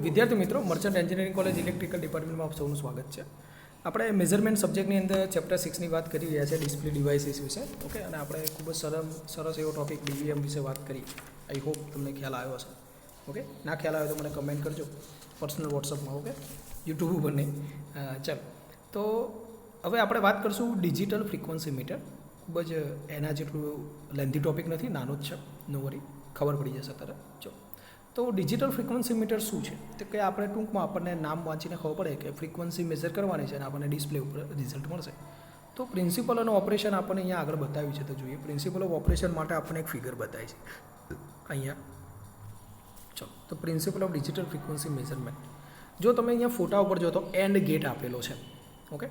વિદ્યાર્થી મિત્રો, merchant engineering college electrical ડિપાર્ટમેન્ટમાં આપ સૌનું સ્વાગત છે. આપણે મેઝરમેન્ટ સબ્જેક્ટની અંદર ચેપ્ટર 6ની વાત કરી રહ્યા છે, ડિસ્પ્લે ડિવાઇસીસ વિશે. ઓકે, અને આપણે ખૂબ જ સરસ એવો ટોપિક ડીવીએમ વિશે વાત કરી. આઈ હોપ તમને ખ્યાલ આવ્યો હશે. ઓકે, ના ખ્યાલ આવે તો મને કમેન્ટ કરજો પર્સનલ વોટ્સઅપમાં. ઓકે, યુટ્યુબ ઉપર નહીં. ચાલો, તો હવે આપણે વાત કરીશું ડિજિટલ ફ્રીક્વન્સી મીટર. ખૂબ જ એના જેટલું લેન્ધી ટોપિક નથી, નાનો જ છે, નો વરી, ખબર પડી જશે તરત. ચલો, તો ડિજિટલ ફ્રીક્વન્સી મીટર શું છે? તો કે આપણે ટૂંકમાં આપણને નામ વાંચીને ખબર પડે કે ફ્રીક્વન્સી મેઝર કરવાની છે અને આપણને ડિસ્પ્લે ઉપર રિઝલ્ટ મળશે. તો પ્રિન્સિપલ અને ઓપરેશન આપણને અહીંયા આગળ બતાવ્યું છે. તો જોઈએ, પ્રિન્સિપલ ઓફ ઓપરેશન માટે આપણને એક ફિગર બતાવી છે અહીંયા. ચલો, તો principal of digital frequency measurement. જો તમે અહીંયા ફોટા ઉપર જો તો એન્ડ ગેટ આપેલો છે. ઓકે,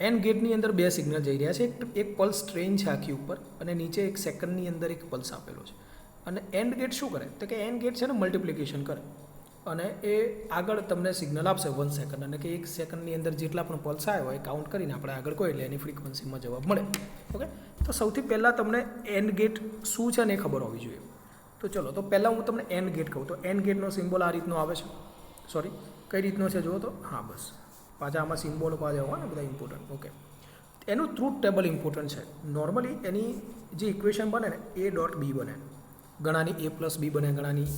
એન્ડ ગેટની અંદર બે સિગ્નલ જઈ રહ્યા છે. એક પલ્સ ટ્રેન છે આખી ઉપર, અને નીચે એક સેકન્ડની અંદર એક પલ્સ આપેલો છે. અને એન્ડ ગેટ શું કરે? તો કે એન્ડ ગેટ છે ને મલ્ટિપ્લિકેશન કરે, અને એ આગળ તમને સિગ્નલ આપશે 1 સેકન્ડ, અને કે 1 સેકન્ડની અંદર જેટલા પણ પલ્સ આવ્યા હોય એ કાઉન્ટ કરીને આપણે આગળ કોઈ એટલે એની ફ્રીક્વન્સીમાં જવાબ મળે. ઓકે, તો સૌથી પહેલાં તમને એન્ડ ગેટ શું છે ને એ ખબર હોવી જોઈએ. તો ચલો, તો પહેલાં હું તમને એન્ડ ગેટ કહું. તો એન્ડ ગેટનો સિમ્બોલ આ રીતનો આવે છે. સોરી, કઈ રીતનો છે જુઓ તો. હા, બસ પાછા આમાં સિમ્બોલ પાછા હોય ને બધા ઇમ્પોર્ટન્ટ. ઓકે, એનું ટ્રુથ ટેબલ ઇમ્પોર્ટન્ટ છે. નોર્મલી એની જે ઇક્વેશન બને ને, એ ડોટ બી બને. ઘણાની એ પ્લસ બી બને, ઘણાની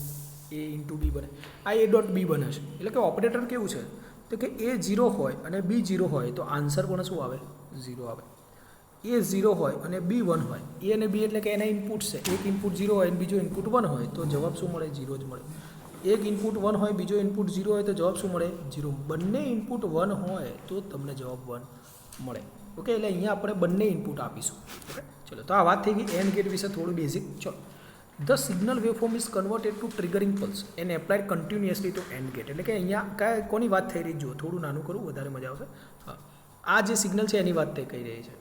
એ ઇન્ટુ બી બને. આ એ ડોટ બી બને છે. એટલે કે ઓપરેટર કેવું છે? તો કે એ 0 હોય અને બી 0 હોય તો આન્સર પણ શું આવે? 0 આવે. એ 0 હોય અને બી 1 હોય, એ અને બી એટલે કે એના ઇનપુટ છે. એક ઇનપુટ 0 હોય અને બીજો ઇનપુટ 1 હોય તો જવાબ શું મળે? 0 જ મળે. એક ઇનપુટ 1 હોય, બીજો ઇનપુટ 0 હોય તો જવાબ શું મળે? 0. બંને ઇનપુટ 1 હોય તો તમને જવાબ 1 મળે. ઓકે, એટલે અહીંયા આપણે બંને ઇનપુટ આપીશું. ઓકે, ચલો, તો આ વાત થઈ ગઈ એન્ડ ગેટ વિશે થોડું બેઝિક. ચલો, the signal waveform is converted to triggering pulse and applied continuously to end gate. એટલે કે અહીંયા કોની વાત થઈ રહી? જુઓ, થોડું નાનું કરું, વધારે મજા આવશે. હા, આ જે સિગ્નલ છે એની વાત થઈ કહી રહી છે.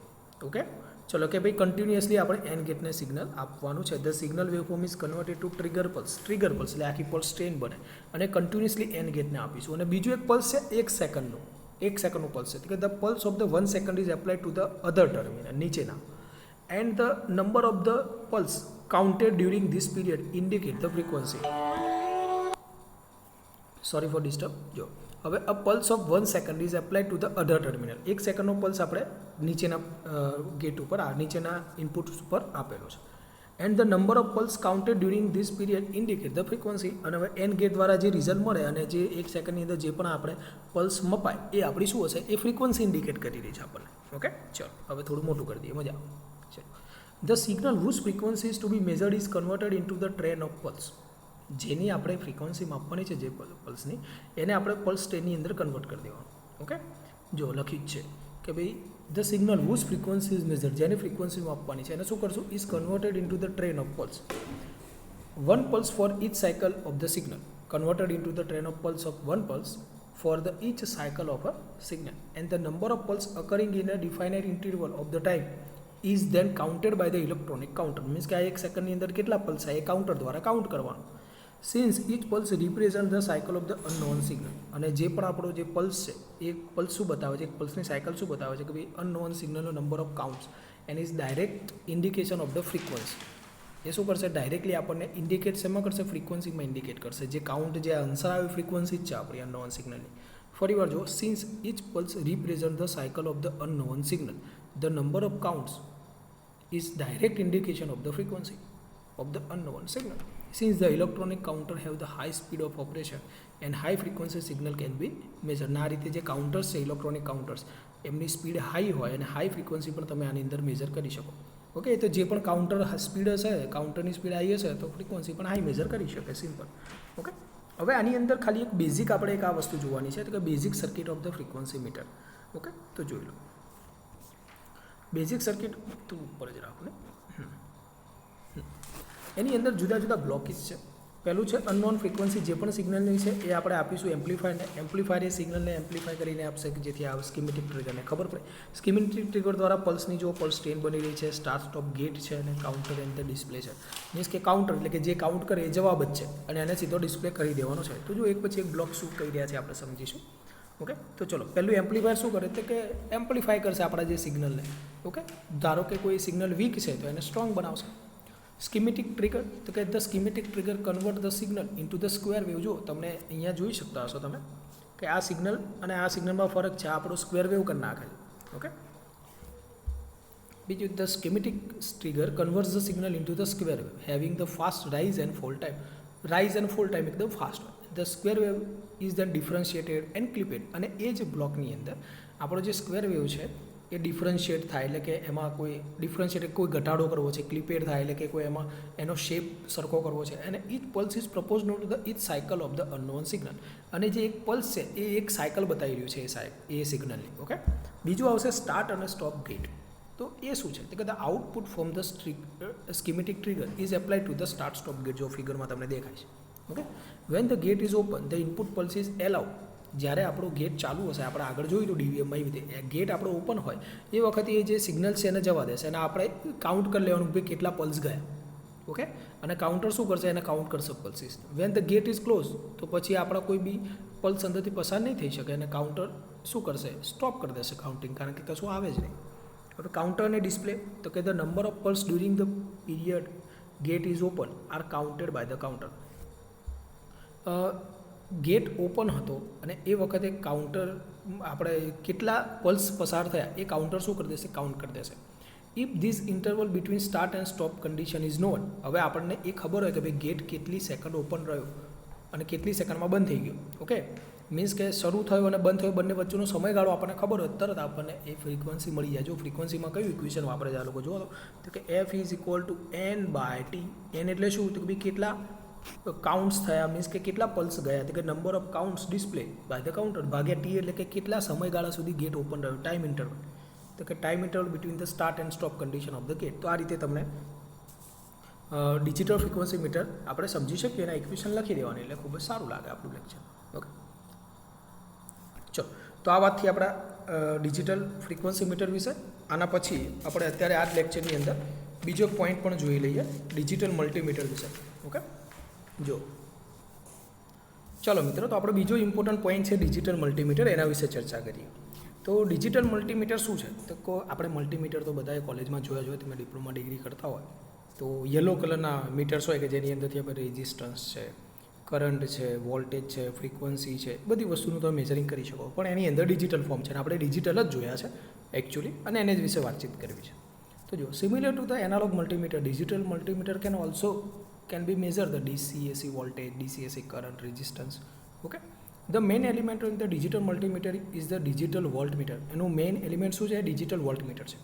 ઓકે, ચલો, કે ભાઈ કન્ટિન્યુઅસલી આપણે એન્ડ ગેટને સિગ્નલ આપવાનું છે. The signal waveform is converted to trigger pulse. Trigger pulse એટલે આખી પલ્સ ટ્રેન બને, અને કન્ટિન્યુઅસલી એન્ડ ગેટને આપીશું. અને બીજું એક પલ્સ છે 1 સેકન્ડનું. 1 સેકન્ડનું પલ્સ છે. કે the pulse of the 1 second is applied to the other terminal, નીચેના, and the number of the pulse counted during this period indicate the frequency. Sorry for disturb. જો હવે a pulse of 1 second is applied to the other terminal. 1 સેકન્ડનો pulse આપણે નીચેના gate ઉપર, આ નીચેના input ઉપર આપેલો છે. And the number of pulse counted during this period indicate the frequency. અને હવે એન્ડ ગેટ દ્વારા જે રિઝલ્ટ મળે અને જે 1 સેકન્ડની અંદર જે પણ આપણે પલ્સ મપાય એ આપણી શું હશે? એ ફ્રીક્વન્સી ઇન્ડિકેટ કરી રહી છે આપણને. ઓકે, ચલો, હવે થોડું મોટું કરી દઈએ, મજા આવે. ચલો, the signal whose frequency is to be measured is converted into the train of pulse. જેની આપણે ફ્રીક્વન્સી માપવાની છે, જે પલ્સની, એને આપણે પલ્સ ટ્રેનની અંદર કન્વર્ટ કરી દેવાનું. ઓકે, જો લખ્યું જ છે કે ભાઈ the signal whose frequency is measured, જેની ફ્રીક્વન્સી માપવાની છે એને શું કરશું? is converted into the train of pulse. One pulse for each cycle of the signal, converted into the train of pulse of one pulse for the each cycle of a signal, and the number of pulse occurring in a definite interval of the time is then counted by the electronic counter. Means કે આ 1 સેકન્ડની અંદર કેટલા pulse આવે એ counter દ્વારા count કરવાનું. Since each pulse represent the cycle of the unknown signal. અને જે પણ આપણો જે પલ્સ છે એ પલ્સ શું બતાવે છે? એક પલ્સની સાયકલ શું બતાવે છે? કે ભાઈ અનનોન સિગ્નલનો number of counts and is direct indication of the frequency. એ શું કરશે? ડાયરેક્ટલી આપણને ઇન્ડિકેટ શેમાં કરશે? ફ્રીક્વન્સીમાં ઇન્ડિકેટ કરશે. જે કાઉન્ટ, જે આન્સર આવે ફ્રીક્વન્સી જ છે આપણી અનનોન સિગ્નલની. ફરી વાર જો, since each pulse represent the cycle of the unknown signal, the number of counts is direct indication of the frequency of the unknown signal. Since the electronic counter have the high speed of operation and high frequency signal can be measured. ના રીતે જે counters છે, electronic counters, એમની speed high હોય અને high frequency પણ તમે આની અંદર મેજર કરી શકો. ઓકે, તો જે પણ કાઉન્ટર સ્પીડ હશે, કાઉન્ટરની સ્પીડ હાઈ હશે તો ફ્રીક્વન્સી પણ હાઈ મેજર કરી શકે. સિમ્પલ. ઓકે, હવે આની અંદર ખાલી એક બેઝિક આપણે એક આ વસ્તુ જોવાની છે, તો કે basic circuit of the frequency meter. Okay, તો જોઈ લો. બેઝિક સર્કિટ તો ઉપર જ રાખો ને. એની અંદર જુદા જુદા બ્લોકીસ છે. પહેલું છે અનનોન ફ્રીક્વન્સી. જે પણ સિગ્નલની છે એ આપણે આપીશું એમ્પ્લીફાયરને. એમ્પ્લીફાયર એ સિગ્નલને એમ્પ્લીફાય કરીને આપશે કે જેથી આ સ્કીમેટિક ટ્રિગરને ખબર પડે. સ્કીમેટિક ટ્રિગર દ્વારા પલ્સની જો પલ્સ ટ્રેન બની રહી છે, સ્ટાર્ટ સ્ટોપ ગેટ છે અને કાઉન્ટર એન્ડ ધ ડિસ્પ્લે છે. મીન્સ કે કાઉન્ટર એટલે કે જે કાઉન્ટ કરે એ જવાબ જ છે અને એને સીધો ડિસ્પ્લે કરી દેવાનો છે. તો જો એક પછી એક બ્લોક શું કહી રહ્યા છે આપણે સમજીશું. ઓકે, તો ચલો, પહેલું એમ્પ્લીફાયર શું કરે? તો કે એમ્પ્લીફાય કરશે આપણા જે સિગ્નલને. ઓકે, ધારો કે કોઈ સિગ્નલ વીક છે તો એને સ્ટ્રોંગ બનાવશે. સ્કીમેટિક ટ્રિગર, તો કે the schematic trigger convert the signal into the square wave. જો તમને અહીંયા જોઈ શકતા હશો તમે કે આ સિગ્નલ અને આ સિગ્નલમાં ફરક છે, આપણો સ્ક્વેર વેવ કરી નાખે છે. ઓકે, બીજું the schematic trigger converts the signal into the square wave having the fast rise and fall time. Rise and fall time એકદમ ફાસ્ટ હોય. The square wave is then differentiated and clipped. અને એ જ બ્લોકની અંદર આપણો જે સ્ક્વેર વેવ છે એ ડિફરન્શિએટ થાય, એટલે કે એમાં કોઈ ડિફરન્શિએટ કોઈ ઘટાડો કરવો છે, ક્લિપેડ થાય એટલે કે કોઈ એમાં એનો શેપ સરખો કરવો છે. અને each pulse is propose to the each cycle of the unknown signal. અને જે એક પલ્સ છે એ એક સાયકલ બતાવી રહ્યું છે એ સિગ્નલની. ઓકે, બીજું આવશે સ્ટાર્ટ અને સ્ટોપ ગેટ. તો એ શું છે તો કે the output from the schematic trigger is applied to the start stop gate. જો ફિગરમાં તમને દેખાય છે. Okay, when the gate is open the input pulse is allowed. જ્યારે આપણો ગેટ ચાલુ હશે, આપણે આગળ જોયું તો ડીવીએમમાં એવી રીતે ગેટ આપણો ઓપન હોય એ વખતે એ જે સિગ્નલ છે એને જવા દેશે અને આપણે કાઉન્ટ કરી લેવાનું કે કેટલા પલ્સ ગયા. ઓકે, અને કાઉન્ટર શું કરશે, એને કાઉન્ટ કરશે pulses. When the gate is close, તો પછી આપણા કોઈ બી પલ્સ અંદરથી પસાર નહીં થઈ શકે અને કાઉન્ટર શું કરશે, સ્ટોપ કરી દેશે કાઉન્ટિંગ, કારણ કે કશું આવે જ નહીં. હવે કાઉન્ટર અને ડિસ્પ્લે, તો કે the number of pulse during the period gate is open are counted by the counter. Gate open હતો અને એ વખતે કાઉન્ટર આપણે કેટલા પલ્સ પસાર થયા એ કાઉન્ટર શું કરી દેશે, કાઉન્ટ કરી દેશે. If this interval between start and stop condition is known. હવે આપણને એ ખબર હોય કે ભાઈ ગેટ કેટલી સેકન્ડ ઓપન રહ્યો અને કેટલી સેકન્ડમાં બંધ થઈ ગયો. ઓકે, મીન્સ કે શરૂ થયો અને બંધ થયો બંને વચ્ચેનો સમયગાળો આપણને ખબર હોય, તરત આપણને એ ફ્રીક્વન્સી મળી જાય. જો ફ્રીક્વન્સીમાં કયું ઇક્વેશન વાપરે છે આ લોકો જુઓ તો કે F is equal to N by T. N એટલે શું, તો કે ભાઈ કેટલા કાઉન્ટ્સ થયા, મીન્સ કે કેટલા પલ્સ ગયા, તો કે number of counts display by the counter ભાગ્યા ટી, એટલે કે કેટલા સમયગાળા સુધી ગેટ ઓપન રહ્યો, ટાઈમ ઇન્ટરવલ. તો કે time interval between the start and stop condition of the gate. તો આ રીતે તમને ડિજિટલ ફ્રીક્વન્સી મીટર આપણે સમજી શકીએ એના ઇક્વેશન લખી દેવાની, એટલે ખૂબ જ સારું લાગે આપણું લેક્ચર. ઓકે, ચલો, તો આ વાતથી આપણા ડિજિટલ ફ્રીક્વન્સી મીટર વિશે. આના પછી આપણે અત્યારે આ જ લેક્ચરની અંદર બીજો પોઈન્ટ પણ જોઈ લઈએ, ડિજિટલ મલ્ટીમીટર વિશે. ઓકે, જો ચાલો મિત્રો, તો આપણો બીજો ઇમ્પોર્ટન્ટ પોઈન્ટ છે ડિજિટલ મલ્ટીમીટર, એના વિશે ચર્ચા કરીએ. તો ડિજિટલ મલ્ટીમીટર શું છે, તો આપણે મલ્ટીમીટર તો બધાએ કોલેજમાં જોયા હોય, તમે ડિપ્લોમા ડિગ્રી કરતા હોય તો યલો કલરના મીટર્સ હોય કે જેની અંદરથી આપણે રેઝિસ્ટન્સ છે, કરંટ છે, વોલ્ટેજ છે, ફ્રીક્વન્સી છે, બધી વસ્તુનું તમે મેજરિંગ કરી શકો. પણ એની અંદર ડિજિટલ ફોર્મ છે અને આપણે ડિજિટલ જ જોયા છે એકચ્યુઅલી, અને એને જ વિશે વાતચીત કરવી છે. તો જો similar to the analog multimeter, digital multimeter can be measured the DC/AC voltage, DC/AC current, resistance. Okay, the main element in the digital multimeter is the digital voltmeter. એનું મેઇન એલિમેન્ટ શું છે, ડિજિટલ વોલ્ટમીટર છે.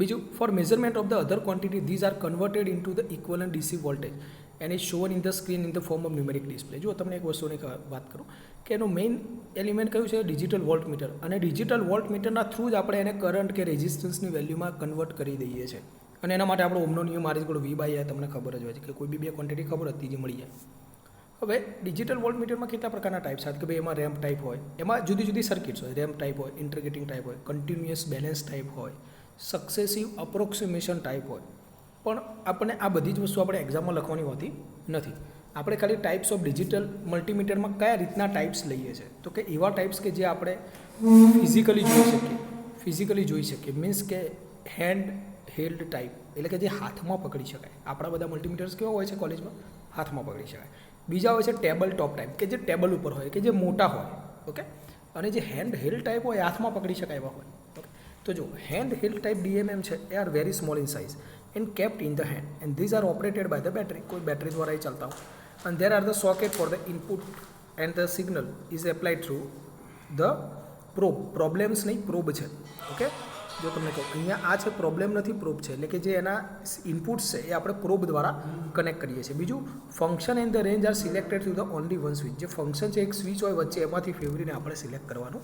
બીજું, for measurement of the other quantity these are converted into the equivalent DC voltage and is shown in the screen in the form of numeric display. જો તમને એક વસ્તુની વાત કરું કે એનું મેઇન એલિમેન્ટ કયું છે, ડિજિટલ વોલ્ટમીટર. અને ડિજિટલ વોલ્ટમીટરના થ્રુ જ આપણે એને કરંટ કે રેઝિસ્ટન્સની વેલ્યુમાં કન્વર્ટ કરી દઈએ છીએ. અને એના માટે આપણો ઓમનો નિયમ R is V by R તમને ખબર જ હોય છે કે કોઈ બી બે ક્વોન્ટિટી ખબર હતી જે મળી જાય. હવે ડિજિટલ વોલ્ટમીટરમાં કેટલા પ્રકારના ટાઈપ્સ આવે કે ભાઈ એમાં રેમ્પ ટાઈપ હોય, એમાં જુદી જુદી સર્કિટ્સ હોય, રેમ્પ ટાઈપ હોય, ઇન્ટિગ્રેટિંગ ટાઈપ હોય, કન્ટિન્યુઅસ બેલેન્સ ટાઈપ હોય, સક્સેસિવ અપ્રોક્સિમેશન ટાઈપ હોય. પણ આપણને આ બધી જ વસ્તુ આપણે એક્ઝામમાં લખવાની હોતી નથી. આપણે ખાલી ટાઈપ્સ ઓફ ડિજિટલ મલ્ટીમીટરમાં કયા રીતના ટાઈપ્સ લઈએ છીએ, તો કે એવા ટાઈપ્સ કે જે આપણે ફિઝિકલી જોઈ શકીએ, મીન્સ કે હેન્ડ હેલ્ડ ટાઈપ, એટલે કે જે હાથમાં પકડી શકાય. આપણા બધા મલ્ટીમીટર્સ કેવા હોય છે કોલેજમાં, હાથમાં પકડી શકાય. બીજા હોય છે ટેબલ ટોપ ટાઈપ, કે જે ટેબલ ઉપર હોય, કે જે મોટા હોય. ઓકે, અને જે હેન્ડ હેલ્ડ ટાઈપ હોય હાથમાં પકડી શકાય એવા હોય. ઓકે, તો જો હેન્ડ હેલ્ડ ટાઈપ DMM છે એ are very small in size and kept in the hand and these are operated by the battery. કોઈ બેટરી દ્વારા એ ચાલતા હોય. અને there are the socket for the input and the signal is applied through the probe. Problems નહીં, probe છે. Okay, જો તમને કહું અહીંયા આ છે પ્રોબ્લેમ નથી, પ્રોબ છે, એટલે કે જે એના ઇનપુટ્સ છે એ આપણે પ્રોબ દ્વારા કનેક્ટ કરીએ છીએ. બીજું, function and the range are selected through the only one switch. જે ફંક્શન છે એક સ્વિચ હોય વચ્ચે, એમાંથી ફેવરીને આપણે સિલેક્ટ કરવાનું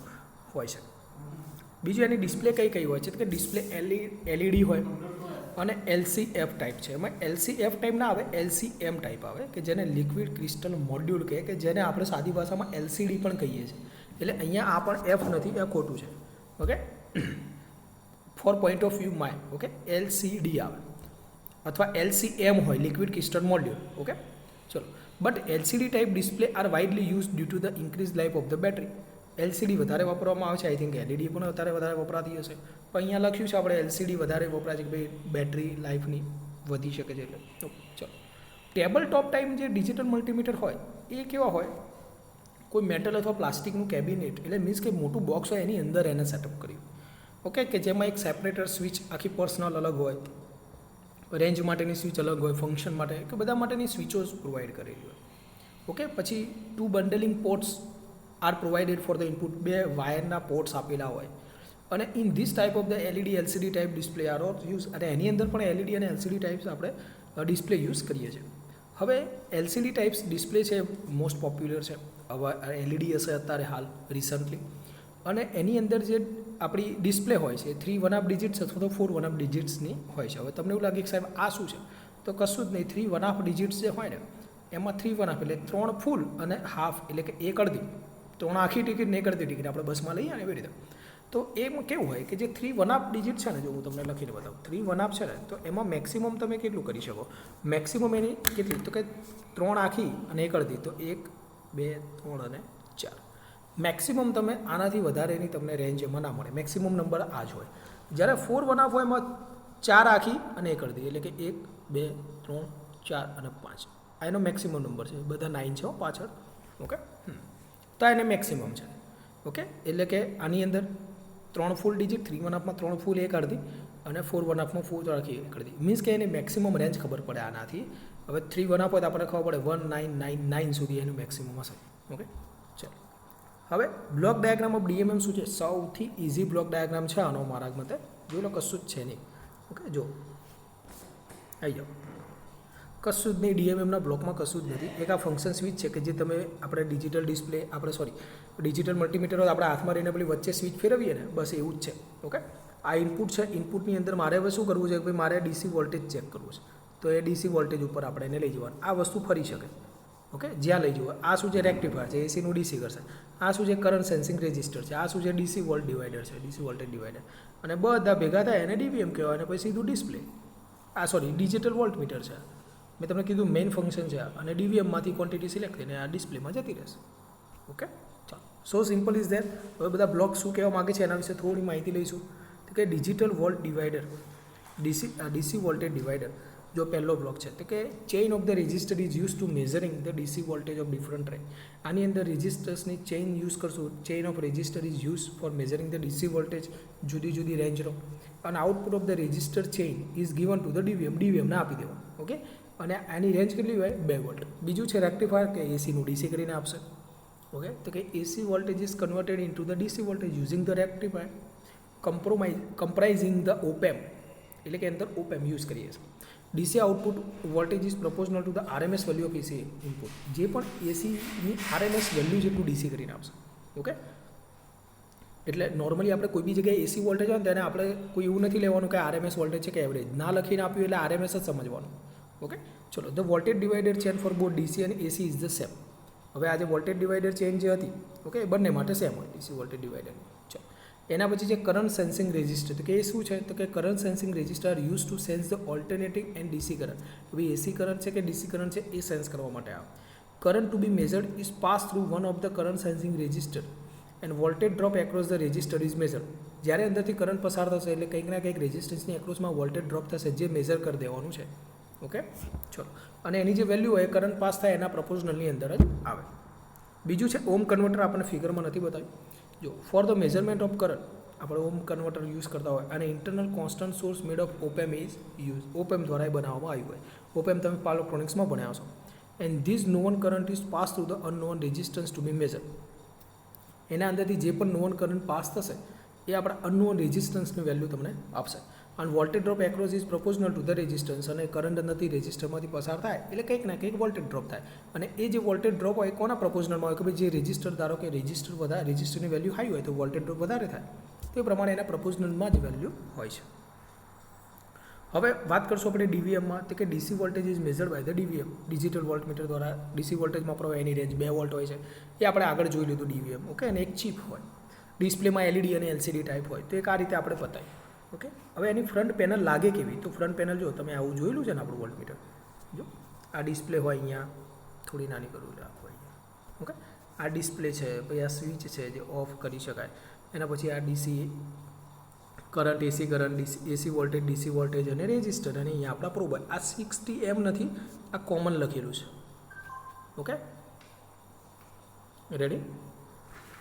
હોય છે. બીજું, એની ડિસ્પ્લે કઈ હોય છે, તો કે ડિસ્પ્લે LED હોય અને LCF ટાઈપ છે. એમાં LCF ટાઈપ ના આવે, LCM ટાઈપ આવે, કે જેને લિક્વિડ ક્રિસ્ટલ મોડ્યુલ કહે, કે જેને આપણે સાદી ભાષામાં LCD પણ કહીએ છીએ. એટલે અહીંયા આ પણ F નથી, એ ખોટું છે. Okay, for point of view my. Okay, LCD આવે અથવા LCM હોય, લિક્વિડ ક્રિસ્ટલ મોડ્યુલ. ઓકે, ચલો. But LCD type display are widely use due to the increase life of the battery. LCD વધારે વાપરવામાં આવે છે, આઈ થિંક એલઈડી પણ વધારે વપરાતી હશે, પણ અહીંયા લખ્યું છે આપણે એલસીડી વધારે વપરાય છે કે ભાઈ બેટરી લાઈફની વધી શકે છે એટલે. તો ચલો, ટેબલ ટોપ ટાઈપ જે ડિજિટલ મલ્ટીમીટર હોય એ કેવા હોય, કોઈ મેટલ અથવા પ્લાસ્ટિકનું કેબિનેટ એટલે મીન્સ કે મોટું બોક્સ હોય એની અંદર એને સેટઅપ કર્યું, ઓકે, કે જેમાં એક સેપરેટર સ્વિચ આખી પર્સનલ અલગ હોય, રેન્જ માટેની સ્વિચ અલગ હોય, ફંક્શન માટે કે બધા માટેની સ્વિચો પ્રોવાઈડ કરેલી હોય, ઓકે. પછી 2 bundling ports are provided for the input, 2 વાયરના પોર્ટ્સ આપેલા હોય, અને in this type of the LED LCD type display are or use, અને એની અંદર પણ એલઈડી અને એલસીડી ટાઈપ્સ આપણે ડિસ્પ્લે યુઝ કરીએ છીએ. હવે એલસીડી ટાઈપ્સ ડિસ્પ્લે છે મોસ્ટ પોપ્યુલર છે, હવે એલઈડી હશે અત્યારે હાલ રિસન્ટલી, અને એની અંદર જે આપણી ડિસ્પ્લે હોય છે 3 1/2 ડિજિટ્સ અથવા તો 4 1/2 ડિજિટ્સની હોય છે. હવે તમને એવું લાગે કે સાહેબ આ શું છે, તો કશું જ નહીં, 3 1/2 ડિજિટ્સ જે હોય ને એમાં 3 1/2 એટલે 3 ફૂલ અને હાફ એટલે કે 1 અડધી, 3 આખી ટિકિટ ને 1 અડધી ટિકિટ આપણે બસમાં લઈએ ને એવી રીતે. તો એમાં કેવું હોય કે જે 3 1/2 ડિજિટ છે ને, જો હું તમને લખીને બતાવું, 3 1/2 છે ને, તો એમાં મેક્સિમમ તમે કેટલું કરી શકો, મેક્સિમમ એની કેટલી, તો કે 3 આખી અને 1 અડધી, તો 1 2 3 અને 4. મેક્સિમમ તમે આનાથી વધારે એની તમને રેન્જ એમાં ના મળે, મેક્સિમમ નંબર આ જ હોય. જ્યારે 4 1/2 હોય એમાં 4 આખી અને 1 અડધી એટલે કે 1 2 3 4 અને 5, આ એનો મેક્સિમમ નંબર છે, બધા 9 છે પાછળ, ઓકે. તો એને મેક્સિમમ છે, ઓકે. એટલે કે આની અંદર 3 ફૂલ ડિજિટ, 3 1/2માં 3 ફૂલ 1 અડધી અને 4 1/2માં 4 આખી 1 અડધી, મીન્સ કે એની મેક્સિમમ રેન્જ ખબર પડે આનાથી. હવે 3 1/2 હોય તો આપણને ખબર પડે 1999 સુધી એનું મેક્સિમમ હશે, ઓકે. ચાલો, હવે બ્લોક ડાયાગ્રામ ઓફ ડીએમએમ શું છે, સૌથી ઇઝી બ્લોક ડાયાગ્રામ છે આનો મારા મતે, જોઈ લો કશું જ છે નહીં, ઓકે. જો આવી જાઓ, કશું જ નહીં, ડીએમએમના બ્લોકમાં કશું જ નથી. એક આ ફંક્શન સ્વિચ છે કે જે તમે આપણે ડિજિટલ ડિસ્પ્લે ડિજિટલ મલ્ટીમીટર આપણે હાથમાં રહીને પેલી વચ્ચે સ્વિચ ફેરવીએ ને, બસ એવું જ છે, ઓકે. આ ઇનપુટ છે, ઇનપુટની અંદર મારે હવે શું કરવું છે કે ભાઈ મારે ડીસી વોલ્ટેજ ચેક કરવું છે, તો એ ડીસી વોલ્ટેજ ઉપર આપણે એને લઈ જવાનું. આ વસ્તુ ફરી શકે, ઓકે, જ્યાં લઈ જવું. આ શું છે, રેક્ટિફાયર છે, એસીનું ડીસી કરશે. આ શું છે, કરંટ સેન્સિંગ રેજિસ્ટર છે. આ શું છે, ડીસી વોલ્ટ ડિવાઈડર છે, ડીસી વોલ્ટેજ ડિવાઈડર. અને બધા ભેગા થાય એને ડીવીએમ કહેવાય, અને પછી સીધું ડિસ્પ્લે, ડિજિટલ વોલ્ટમીટર છે. મેં તમને કીધું મેઇન ફંક્શન છે, અને ડીવીએમમાંથી ક્વોન્ટિટી સિલેક્ટ થઈને આ ડિસ્પ્લેમાં જતી રહેશે, ઓકે. ચાલો, સો સિમ્પલ ઇઝ ધેર. હવે બધા બ્લોક શું કહેવા માગે છે એના વિશે થોડી માહિતી લઈશું. તો કે digital volt divider, DC voltage divider જો પહેલો બ્લોક છે, તો કે chain of the resistor is use to measuring the DC voltage of different range. આની અંદર રેજિસ્ટર્સની ચેઇન યુઝ કરશું. Chain of resistor is use for measuring the DC voltage, જુદી જુદી રેન્જનો. અને output of the resistor chain is given to the ડીવીએમને આપી દેવાનું, ઓકે. અને આની રેન્જ કેટલી હોય, 2 વોલ્ટ. બીજું છે રેક્ટિફાયર, કે એસીનું ડીસી કરીને આપશે, ઓકે. તો કે AC voltage is converted into the DC voltage using the rectifier comprising the op amp, એટલે કે અંદર ઓપેમ યુઝ કરીએ છીએ. DC output voltage is proportional to the RMS value of AC input, જે પણ એસીની આરએમએસ વેલ્યુ જેટલું ડીસી કરીને આપશે, ઓકે. એટલે નોર્મલી આપણે કોઈ બી જગ્યાએ એસી વોલ્ટેજ હોય ને તેને આપણે કોઈ એવું નથી લેવાનું કે આરએમએસ વોલ્ટેજ છે કે એવરેજ, ના લખીને આપ્યું એટલે આરએમએસ જ સમજવાનું, ઓકે. ચલો, the voltage divider chain for both DC અને એસી ઇઝ ધ સેમ. હવે આજે વોલ્ટેજ ડિવાઈડર ચેન જે હતી, ઓકે, બંને માટે સેમ હોય ડીસી વોલ્ટેજ ડિવાઈડર. ચલો, એના પછી છે કરંટ સેન્સિંગ રેજિસ્ટર. તો કે એ શું છે, તો કે current sensing register are use to sense the alternating and DC current. ભાઈ એસી કરંટ છે કે ડીસી કરંટ છે એ સેન્સ કરવા માટે આવે. Current to be measured is pass through one of the current sensing resistor and voltage drop across the resistor is measured. જ્યારે અંદરથી current પસાર થશે એટલે કંઈક ના કંઈક રેજિસ્ટન્સની એક્રોસમાં વોલ્ટેજ ડ્રોપ થશે, જે મેઝર કરી દેવાનું છે, ઓકે. ચલો, અને એની જે વેલ્યુ હોય કરંટ પાસ થાય એના પ્રપોઝનલની અંદર જ આવે. બીજું છે ઓમ કન્વર્ટર, આપણને ફિગરમાં નથી બતાવ્યું. જો for the measurement of current આપણે ઓમ કન્વર્ટર યુઝ કરતા હોય, અને internal constant source made of op amp is use. Op amp દ્વારા બનાવવામાં આવ્યું હોય. ઓપેમ તમે ઇલેક્ટ્રોનિક્સમાં ભણ્યા છો. And this known current is pass through the unknown resistance to be measure. એના અંદરથી જે પણ નોન કરંટ પાસ થશે એ આપણા અનનોન રેઝિસ્ટન્સની વેલ્યુ તમને આપશે. અને voltage drop across is proportional to the resistance, અને કરંટ અંદરથી રેઝિસ્ટરમાંથી પસાર થાય એટલે કંઈક ના કંઈક વોલ્ટેજ ડ્રોપ થાય. અને એ જે વોલ્ટેજ ડ્રોપ હોય કોના પ્રપોઝનલમાં હોય, કે ભાઈ જે રેઝિસ્ટર, ધારો કે રેઝિસ્ટરની વેલ્યુ હાઈ હોય તો વોલ્ટેજ ડ્રોપ વધારે થાય, તો એ પ્રમાણે એના પ્રપોઝનલમાં જ વેલ્યુ હોય છે. હવે વાત કરશું આપણે ડીવીએમમાં, તો કે DC voltage is measured by the DVM. Digital voltmeter દ્વારા ડીસી વોલ્ટેજમાં આપણે એની રેન્જ 2 વોલ્ટ હોય છે, એ આપણે આગળ જોઈ લીધું ડીવીએમ, ઓકે. અને એક ચીપ હોય, ડિસ્પ્લેમાં એલઈડી અને એલસીડી ટાઈપ હોય, તો એક આ રીતે આપણે બતાવીએ, ઓકે. હવે એની ફ્રન્ટ પેનલ લાગે કેવી, તો ફ્રન્ટ પેનલ જો તમે આવું જોયેલું છે ને આપણું વોલ્ટમીટર, જો આ ડિસ્પ્લે હોય અહીંયા, થોડી નાની કરું રાખો અહીંયા, ઓકે. આ ડિસ્પ્લે છે, પછી આ સ્વિચ છે જે ઓફ કરી શકાય, એના પછી આ DC current, AC current, AC voltage, DC voltage અને રેઝિસ્ટર, અને અહીંયા આપણા પ્રોબ. આ 60 એમ નથી, આ કોમન લખેલું છે. Okay, ready?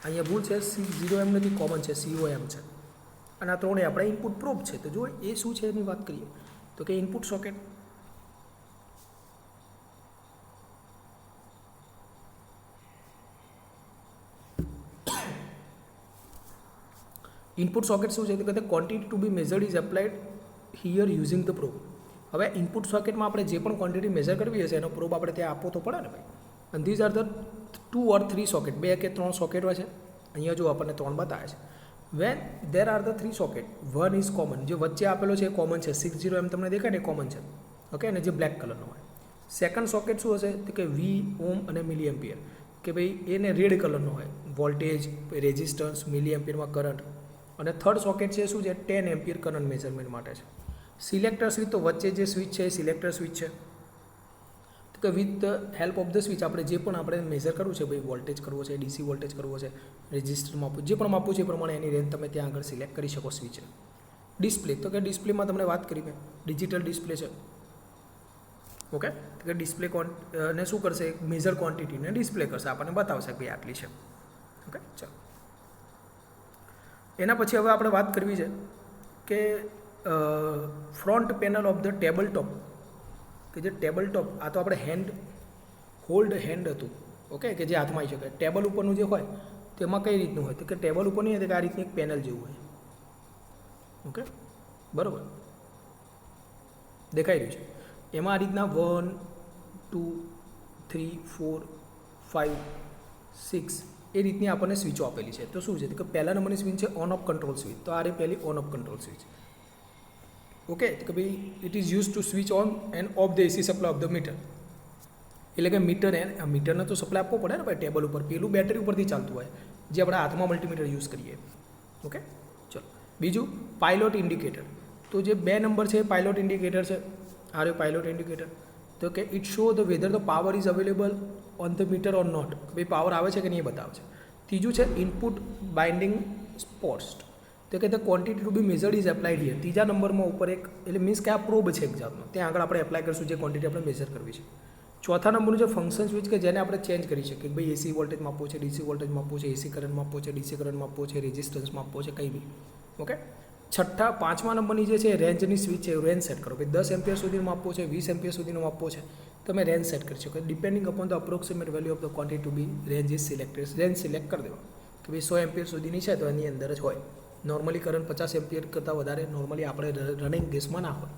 અહીંયા ભૂલ છે, 60 એમ નથી, કોમન છે, COM છે. અને આ ત્રણે આપણા ઇનપુટ પ્રોબ છે. તો જો એ શું છે એની વાત કરીએ તો કે ઇનપુટ સોકેટ. ઇનપુટ સોકેટ શું છે તો કે quantity to be measured is applied here using the probe. હવે ઇનપુટ સોકેટમાં આપણે જે પણ ક્વોન્ટિટી મેઝર કરવી હશે એનો પ્રોબ આપણે ત્યાં આપવો તો પડે ને ભાઈ. અને these are the 2 or 3 socket, 2 કે 3 સોકેટ હોય છે. અહીંયા જો આપણને 3 બતાવે છે. Van there are the 3 socket, one is common, જે વચ્ચે આપેલો છે એ કોમન છે, 60 એમ તમને દેખાય ને એ કોમન છે. ઓકે, અને જે બ્લેક કલરનો હોય. સેકન્ડ સોકેટ શું હશે તો કે V, ઓમ અને મિલી એમ્પિયર, કે ભાઈ એને રેડ કલરનો હોય, વોલ્ટેજ, રેઝિસ્ટન્સ, મિલી એમ્પિયરમાં કરંટ. અને થર્ડ સોકેટ છે શું છે 10 એમ્પિયર કરંટ મેઝરમેન્ટ માટે છે. સિલેક્ટર સ્વિચ, તો વચ્ચે જે સ્વિચ છે એ સિલેક્ટર સ્વિચ છે. તો કે with the help of the switch આપણે જે પણ આપણે મેઝર કરવું છે, ભાઈ વોલ્ટેજ કરવો છે, ડીસી વોલ્ટેજ કરવો છે, રેઝિસ્ટર માપવું, જે પણ માપવું છે એ પ્રમાણે એની રેન્જ તમે ત્યાં આગળ સિલેક્ટ કરી શકો સ્વિચ. ડિસ્પ્લે, તો કે ડિસ્પ્લેમાં તમને વાત કરી મેં, ડિજિટલ ડિસ્પ્લે છે. ઓકે, તો કે ડિસ્પ્લે ને શું કરશે, મેઝર ક્વોન્ટિટીને ડિસ્પ્લે કરશે, આપણને બતાવશે કે ભાઈ આટલી છે. ઓકે, ચાલો. એના પછી હવે આપણે વાત કરવી છે કે front panel of the table top, કે જે ટેબલ ટોપ, આ તો આપણે હોલ્ડ હેન્ડ હતું. ઓકે, કે જે હાથમાં આવી શકે. ટેબલ ઉપરનું જે હોય તેમાં કઈ રીતનું હોય તો કે ટેબલ ઉપર નહીં હોય તો આ રીતની એક પેનલ જેવું હોય. ઓકે, બરાબર દેખાઈ રહ્યું છે. એમાં આ રીતના 1, 2, 3, 4, 5, 6 એ રીતની આપણને સ્વિચો આપેલી છે. તો શું છે કે પહેલા નંબરની સ્વિચ છે ઓન ઓફ કંટ્રોલ સ્વિચ, તો આ રહી પહેલી on off control switch. Okay, તો કે ભાઈ it is use to switch on and off the AC supply of the meter. એટલે કે મીટરને તો સપ્લાય આપવો પડે ને ભાઈ ટેબલ ઉપર, પેલું બેટરી ઉપરથી ચાલતું હોય જે આપણે હાથમાં મલ્ટીમીટર યુઝ કરીએ. ઓકે, ચલો. બીજું પાયલોટ ઇન્ડિકેટર, તો જે 2 નંબર છે એ પાયલોટ ઇન્ડિકેટર છે. આ રહ્યો પાયલોટ ઇન્ડિકેટર. તો કે it show the whether the power is available on the meter or not, ભાઈ પાવર આવે છે કે નહીં એ બતાવે છે. ત્રીજું છે ઇનપુટ બાઇન્ડિંગ સ્પોટ્સ, તો કે the quantity to be measured is applied here. ત્રીજા નંબરમાં ઉપર એક, એટલે મીન્સ કે આ પ્રોબ છે એક જાતનો, ત્યાં આગળ આપણે એપ્લાય કરીશું જે ક્વોન્ટિટી આપણે મેઝર કરવી છે. ચોથા નંબરનું જે ફંક્શન સ્વિચ કે જેને આપણે ચેન્જ કરી શકીએ કે ભાઈ એસી વોલ્ટેજ માપવો છે, ડીસી વોલ્ટેજ માપવો છે, એસી કરંટ માપવો છે, ડીસી કરંટ માપવો છે, રેઝિસ્ટન્સ માપવો છે, કંઈ બી. ઓકે, પાંચમા નંબરની જે છે રેન્જની સ્વિચ છે, રેન્જ સેટ કરો. ભાઈ 10 એમ્પિયર સુધીનું માપવો છે, 20 એમ્પિયર સુધીનું માપવો છે, તમે રેન્જ સેટ કરી શકો. Depending upon the approximate value of the quantity to be range is selected. Range select કરી દેવા કે ભાઈ 100 એમ્પિયર સુધીની છે તો એની અંદર જ હોય. નોર્મલી કરંટ 50 એમ્પિયર કરતાં વધારે નોર્મલી આપણે રનિંગ કેસમાં ના હોય.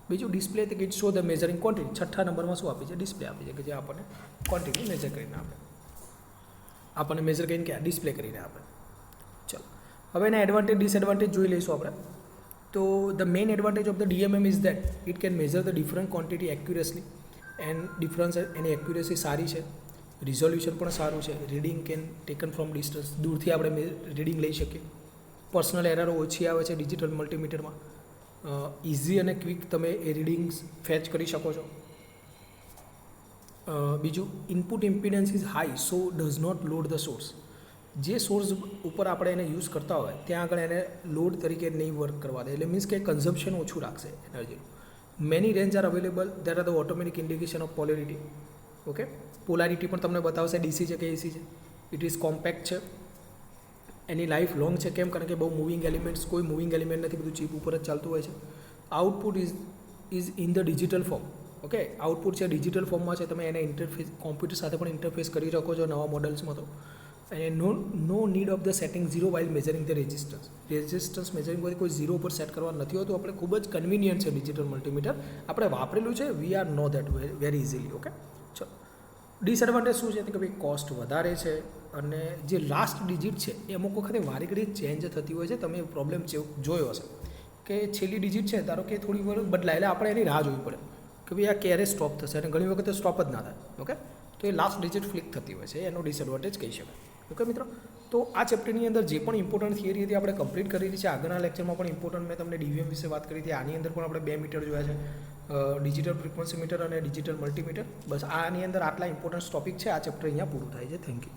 બીજું ડિસ્પ્લે, તો it show the measuring quantity. છઠ્ઠા નંબરમાં શું આપી છે, ડિસ્પ્લે આપી છે કે જે આપણને ક્વોન્ટિટી મેઝર કરીને આપે, આપણને મેઝર કરીને કે ડિસ્પ્લે કરીને આપે. ચલો, હવે એના એડવાન્ટેજ ડિસએડવાન્ટેજ જોઈ લઈશું આપણે. તો the main advantage of the DMM is that it can measure the different quantity accurately and difference, એની એક્યુરેસી સારી છે, રિઝોલ્યુશન પણ સારું છે, reading can taken from distance, દૂરથી આપણે રીડિંગ લઈ શકીએ, પર્સનલ એરરો ઓછી આવે છે ડિજિટલ મલ્ટીમીટરમાં, ઇઝી અને ક્વિક તમે એ રીડિંગ્સ ફેચ કરી શકો છો. બીજું input impedance is high so does not load the source. જે સોર્સ ઉપર આપણે એને યુઝ કરતા હોય ત્યાં આગળ એને લોડ તરીકે નહીં વર્ક કરવા દે, એટલે મીન્સ કે કન્ઝમ્પશન ઓછું રાખશે એનર્જીનું. Many range are available, there are the automatic indication of polarity. Okay, polarity પણ તમને બતાવશે ડીસી છે કે એસી છે. ઇટ ઇઝ કોમ્પેક્ટ છે, એની લાઈફ લોંગ છે. કેમ? કારણ કે બહુ મૂવિંગ એલિમેન્ટ્સ, કોઈ મૂવિંગ એલિમેન્ટ નથી, બધું ચીપ ઉપર જ ચાલતું હોય છે. Output is in the digital form. Okay, output છે ડિજિટલ ફોર્મમાં છે, તમે એને ઇન્ટરફેસ કોમ્પ્યુટર સાથે પણ ઇન્ટરફેસ કરી શકો છો નવા મોડલ્સમાં. તો અને no need of the setting zero while measuring the resistance measuring કોઈ ઝીરો ઉપર સેટ કરવા નથી હોતું. આપણે ખૂબ જ કન્વિનિયન્ટ છે ડિજિટલ મલ્ટીમીટર, આપણે વાપરેલું છે, we are know that very easily. Okay, ચલો. ડિસએડવાન્ટેજ શું છે કે ભાઈ કોસ્ટ વધારે છે, અને જે લાસ્ટ ડિજિટ છે એ અમુક વખતે વારી ઘડી ચેન્જ થતી હોય છે. તમે પ્રોબ્લેમ જોયો હશે કે છેલ્લી ડિજિટ છે ધારો કે થોડી વાર બદલાય, એટલે આપણે એની રાહ જોવી પડે કે ભાઈ આ ક્યારે સ્ટોપ થશે, અને ઘણી વખતે સ્ટોપ જ ના થાય. ઓકે, તો એ લાસ્ટ ડિજિટ ફ્લિક થતી હોય છે, એનો ડિસએડવાન્ટેજ કહી શકાય. ઓકે મિત્રો, તો આ ચેપ્ટરની અંદર જે પણ ઇમ્પોર્ટન્ટ થિયરી હતી આપણે કમ્પ્લીટ કરેલી છે. આગળના લેક્ચરમાં પણ ઇમ્પોર્ટન્ટ મેં તમને DVM વિશે વાત કરી હતી. આની અંદર પણ આપણે 2 મીટર જોયા છે, ડિજિટલ ફ્રીક્વન્સી મીટર અને ડિજિટલ મલ્ટીમીટર. બસ આની અંદર આટલા ઇમ્પોર્ટન્ટ ટોપિક છે. આ ચેપ્ટર અહીંયા પૂરું થાય છે. Thank you.